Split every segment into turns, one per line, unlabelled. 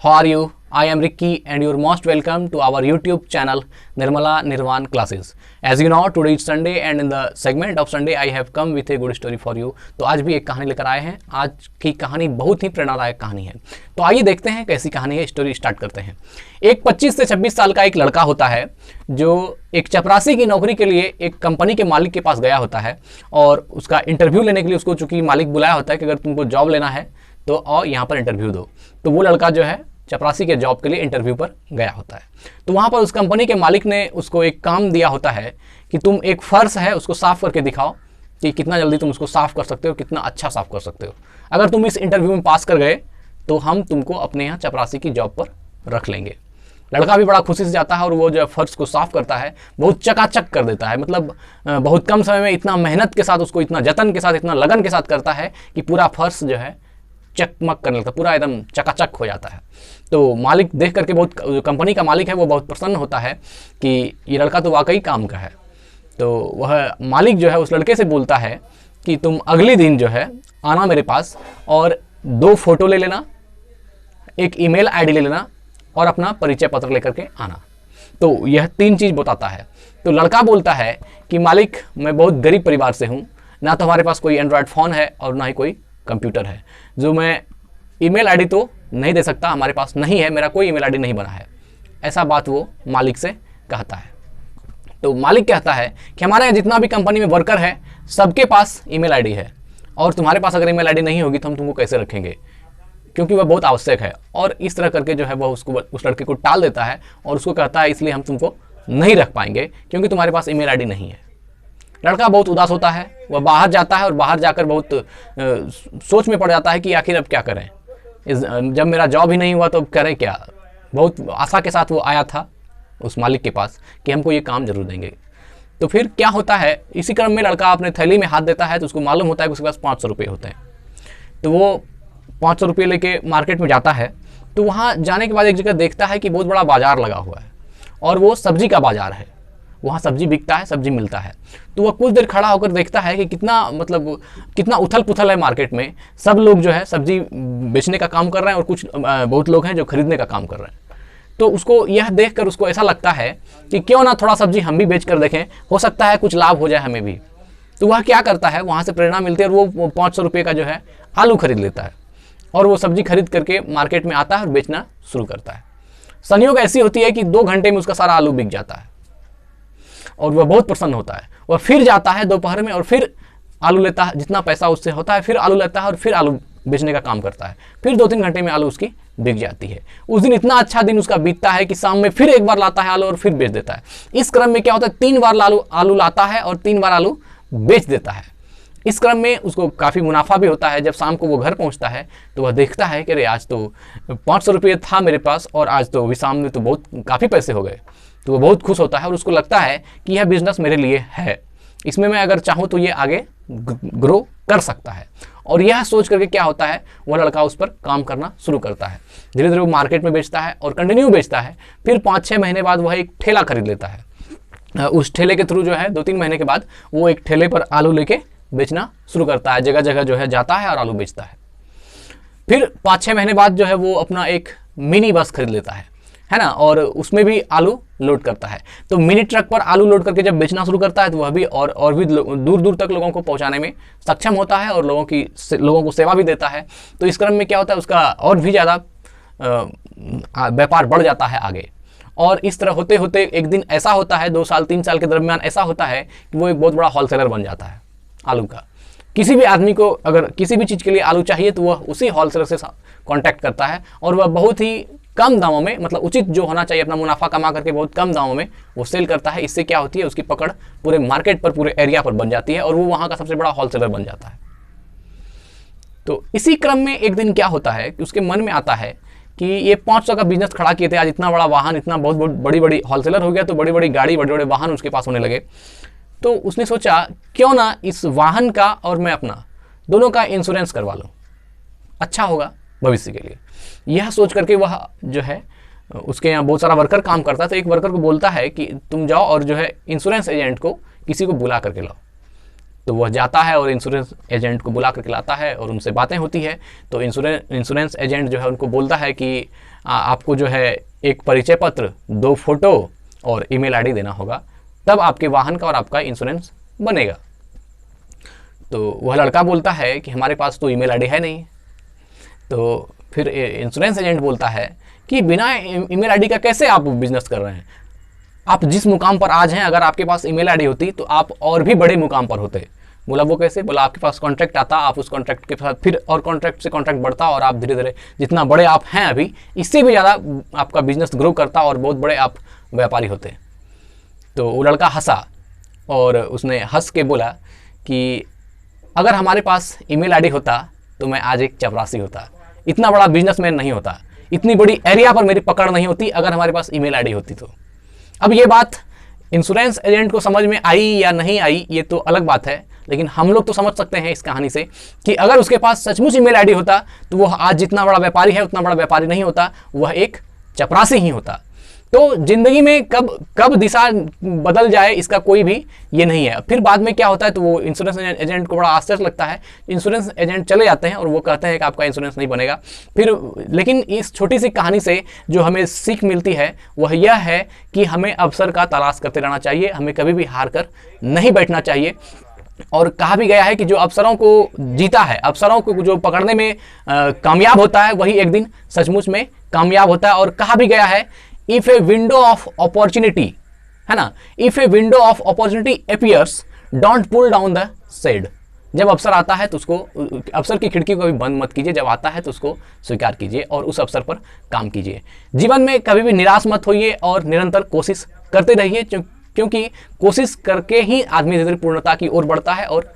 How are you? I am Ricky and you're most welcome to our YouTube channel Nirmala Nirvan Classes. As you know, today is Sunday and in the segment of Sunday I have come with a good story for you. तो आज भी एक कहानी लेकर आए हैं। आज की कहानी बहुत ही प्रेरणादायक कहानी है। तो आइए देखते हैं कैसी कहानी है। स्टोरी स्टार्ट करते हैं। एक 25 से 26 साल का एक लड़का होता है जो एक चपरासी की नौकरी के लिए एक कंपनी के मालिक के पास गया होता है और उसका इंटरव्यू लेने के लिए उसको चूंकि मालिक बुलाया होता है कि अगर तुमको जॉब लेना है तो और यहाँ पर इंटरव्यू दो। तो वो लड़का जो है चपरासी के जॉब के लिए इंटरव्यू पर गया होता है। तो वहाँ पर उस कंपनी के मालिक ने उसको एक काम दिया होता है कि तुम एक फर्श है उसको साफ़ करके दिखाओ कि कितना जल्दी तुम उसको साफ़ कर सकते हो, कितना अच्छा साफ़ कर सकते हो। अगर तुम इस इंटरव्यू में पास कर गए तो हम तुमको अपने यहाँ चपरासी की जॉब पर रख लेंगे। लड़का भी बड़ा खुशी से जाता है और वो जो फर्श को साफ़ करता है बहुत चकाचक कर देता है। मतलब बहुत कम समय में इतना मेहनत के साथ उसको इतना जतन के साथ इतना लगन के साथ करता है कि पूरा फर्श जो है चकमक करने लगता है, पूरा एकदम चकाचक हो जाता है। तो मालिक देख करके बहुत, जो कंपनी का मालिक है वो बहुत प्रसन्न होता है कि ये लड़का तो वाकई काम का है। तो वह मालिक जो है उस लड़के से बोलता है कि तुम अगले दिन जो है आना मेरे पास और 2 फोटो ले लेना, एक ईमेल आईडी ले लेना और अपना परिचय पत्र लेकर के आना। तो यह 3 चीज़ बताता है। तो लड़का बोलता है कि मालिक मैं बहुत गरीब परिवार से हूँ, ना तो हमारे पास कोई एंड्रॉयड फ़ोन है और ना ही कोई कंप्यूटर है, जो मैं ईमेल आईडी तो नहीं दे सकता, हमारे पास नहीं है, मेरा कोई ईमेल आईडी नहीं बना है। ऐसा बात वो मालिक से कहता है। तो मालिक कहता है कि हमारे यहाँ जितना भी कंपनी में वर्कर है सबके पास ईमेल आईडी है और तुम्हारे पास अगर ईमेल आईडी नहीं होगी तो हम तुमको कैसे रखेंगे, क्योंकि वह बहुत आवश्यक है। और इस तरह करके जो है वह उस लड़के को टाल देता है और उसको कहता है इसलिए हम तुमको नहीं रख पाएंगे क्योंकि तुम्हारे पास ईमेल आईडी नहीं है। लड़का बहुत उदास होता है, वह बाहर जाता है और बाहर जाकर बहुत सोच में पड़ जाता है कि आखिर अब क्या करें, जब मेरा जॉब ही नहीं हुआ तो अब करें क्या। बहुत आशा के साथ वो आया था उस मालिक के पास कि हमको ये काम जरूर देंगे। तो फिर क्या होता है, इसी क्रम में लड़का अपने थैली में हाथ देता है तो उसको मालूम होता है कि उसके पास 500 रुपये होते हैं। तो वो 500 रुपये लेके मार्केट में जाता है। तो वहाँ जाने के बाद एक जगह देखता है कि बहुत बड़ा बाजार लगा हुआ है और वो सब्जी का बाजार है, वहाँ सब्जी बिकता है, सब्जी मिलता है। तो वह कुछ देर खड़ा होकर देखता है कि कितना उथल पुथल है मार्केट में। सब लोग जो है सब्जी बेचने का काम कर रहे हैं और कुछ बहुत लोग हैं जो खरीदने का काम कर रहे हैं। तो उसको यह देखकर उसको ऐसा लगता है कि क्यों ना थोड़ा सब्जी हम भी बेच कर देखें, हो सकता है कुछ लाभ हो जाए हमें भी। तो वह क्या करता है, वहाँ से प्रेरणा मिलती है और वो 500 रुपये का जो है आलू खरीद लेता है और वो सब्जी खरीद करके मार्केट में आता है और बेचना शुरू करता है। संयोग ऐसी होती है कि 2 घंटे में उसका सारा आलू बिक जाता है और वह बहुत प्रसन्न होता है। वह फिर जाता है दोपहर में और फिर आलू लेता है, जितना पैसा उससे होता है फिर आलू लेता है और फिर आलू बेचने का काम करता है। फिर 2-3 घंटे में आलू उसकी बिक जाती है। उस दिन इतना अच्छा दिन उसका बीतता है कि शाम में फिर एक बार लाता है आलू और फिर बेच देता है। इस क्रम में क्या होता है, 3 बार आलू लाता है और 3 बार आलू बेच देता है। इस क्रम में उसको काफ़ी मुनाफा भी होता है। जब शाम को वो घर पहुंचता है तो वह देखता है कि अरे आज तो 500 रुपये था मेरे पास और आज तो अभी शाम में तो बहुत काफ़ी पैसे हो गए। तो वो बहुत खुश होता है और उसको लगता है कि यह बिजनेस मेरे लिए है, इसमें मैं अगर चाहूँ तो ये आगे ग्रो कर सकता है। और यह सोच करके क्या होता है, वह लड़का उस पर काम करना शुरू करता है। धीरे धीरे वो मार्केट में बेचता है और कंटिन्यू बेचता है। फिर 5-6 महीने बाद वह एक ठेला खरीद लेता है। उस ठेले के थ्रू जो है 2-3 महीने के बाद वो एक ठेले पर आलू लेके बेचना शुरू करता है। जगह जगह जो है जाता है और आलू बेचता है। फिर 5-6 महीने बाद जो है वो अपना एक मिनी बस खरीद लेता है ना, और उसमें भी आलू लोड करता है। तो मिनी ट्रक पर आलू लोड करके जब बेचना शुरू करता है तो वह भी और भी दूर दूर तक लोगों को पहुंचाने में सक्षम होता है और लोगों को सेवा भी देता है। तो इस क्रम में क्या होता है, उसका और भी ज़्यादा व्यापार बढ़ जाता है आगे। और इस तरह होते होते एक दिन ऐसा होता है, 2 साल 3 साल के दरमियान ऐसा होता है कि वो एक बहुत बड़ा होलसेलर बन जाता है आलू का। किसी भी आदमी को अगर किसी भी चीज़ के लिए आलू चाहिए तो वह उसी होलसेलर से कांटेक्ट करता है और वह बहुत ही कम दामों में, मतलब उचित जो होना चाहिए अपना मुनाफा कमा करके बहुत कम दामों में वो सेल करता है। इससे क्या होती है, उसकी पकड़ पूरे मार्केट पर, पूरे एरिया पर बन जाती है और वो वहाँ का सबसे बड़ा होलसेलर बन जाता है। तो इसी क्रम में एक दिन क्या होता है कि उसके मन में आता है कि ये 500 का बिजनेस खड़ा किए थे, आज इतना बड़ा वाहन, इतना बहुत बड़ी होलसेलर हो गया तो बड़ी बड़ी गाड़ी, बड़े बड़े वाहन उसके पास होने लगे। तो उसने सोचा क्यों ना इस वाहन का और मैं अपना दोनों का इंश्योरेंस करवा लूँ, अच्छा होगा भविष्य के लिए। यह सोच करके वह जो है, उसके यहाँ बहुत सारा वर्कर काम करता है, तो एक वर्कर को बोलता है कि तुम जाओ और जो है इंश्योरेंस एजेंट को किसी को बुला करके लाओ। तो वह जाता है और इंश्योरेंस एजेंट को बुला करके लाता है और उनसे बातें होती है। तो इंश्योरेंस एजेंट जो है उनको बोलता है कि आपको जो है एक परिचय पत्र, 2 फोटो और ईमेल आईडी देना होगा, तब आपके वाहन का और आपका इंश्योरेंस बनेगा। तो वह लड़का बोलता है कि हमारे पास तो ईमेल आईडी है नहीं। तो फिर इंश्योरेंस एजेंट बोलता है कि बिना ईमेल आईडी का कैसे आप बिजनेस कर रहे हैं? आप जिस मुकाम पर आज हैं, अगर आपके पास ईमेल आईडी होती तो आप और भी बड़े मुकाम पर होते। बोला वो कैसे? बोला आपके पास कॉन्ट्रैक्ट आता, आप उस कॉन्ट्रैक्ट के साथ फिर और कॉन्ट्रैक्ट से कॉन्ट्रैक्ट बढ़ता और आप धीरे धीरे जितना बड़े आप हैं अभी, इससे भी ज़्यादा आपका बिजनेस ग्रो करता और बहुत बड़े आप व्यापारी होते। तो वो लड़का हंसा और उसने हंस के बोला कि अगर हमारे पास ईमेल आईडी होता तो मैं आज एक चपरासी होता, इतना बड़ा बिजनेसमैन नहीं होता, इतनी बड़ी एरिया पर मेरी पकड़ नहीं होती अगर हमारे पास ईमेल आईडी होती तो। अब ये बात इंश्योरेंस एजेंट को समझ में आई या नहीं आई ये तो अलग बात है, लेकिन हम लोग तो समझ सकते हैं इस कहानी से कि अगर उसके पास सचमुच ईमेल आईडी होता तो वह आज जितना बड़ा व्यापारी है उतना बड़ा व्यापारी नहीं होता, वह एक चपरासी ही होता। तो जिंदगी में कब दिशा बदल जाए इसका कोई भी ये नहीं है। फिर बाद में क्या होता है तो वो इंश्योरेंस एजेंट को बड़ा आश्चर्य लगता है। इंश्योरेंस एजेंट चले जाते हैं और वो कहते हैं कि आपका इंश्योरेंस नहीं बनेगा। फिर लेकिन इस छोटी सी कहानी से जो हमें सीख मिलती है वह यह है कि हमें अवसर का तलाश करते रहना चाहिए, हमें कभी भी हार कर नहीं बैठना चाहिए। और कहा भी गया है कि जो अवसरों को जीता है, अवसरों को जो पकड़ने में कामयाब होता है वही एक दिन सचमुच में कामयाब होता है। और कहा भी गया है if a window of opportunity, है ना, if a window of opportunity appears don't pull down the shade. जब अवसर आता है तो उसको, अवसर की खिड़की को कभी बंद मत कीजिए, जब आता है तो उसको स्वीकार कीजिए और उस अवसर पर काम कीजिए। जीवन में कभी भी निराश मत होइए और निरंतर कोशिश करते रहिए, क्योंकि कोशिश करके ही आदमी धीरे धीरे पूर्णता की ओर बढ़ता है और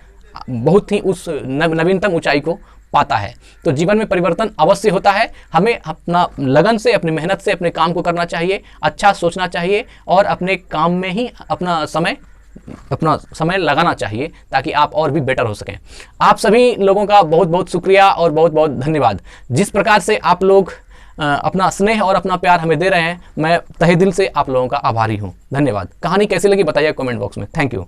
बहुत ही उस नवीनतम ऊंचाई को पाता है। तो जीवन में परिवर्तन अवश्य होता है। हमें अपना लगन से, अपनी मेहनत से अपने काम को करना चाहिए, अच्छा सोचना चाहिए और अपने काम में ही अपना समय लगाना चाहिए ताकि आप और भी बेटर हो सकें। आप सभी लोगों का बहुत बहुत शुक्रिया और बहुत बहुत धन्यवाद। जिस प्रकार से आप लोग अपना स्नेह और अपना प्यार हमें दे रहे हैं, मैं तहे दिल से आप लोगों का आभारी हूं। धन्यवाद। कहानी कैसी लगी बताइए कमेंट बॉक्स में। Thank you.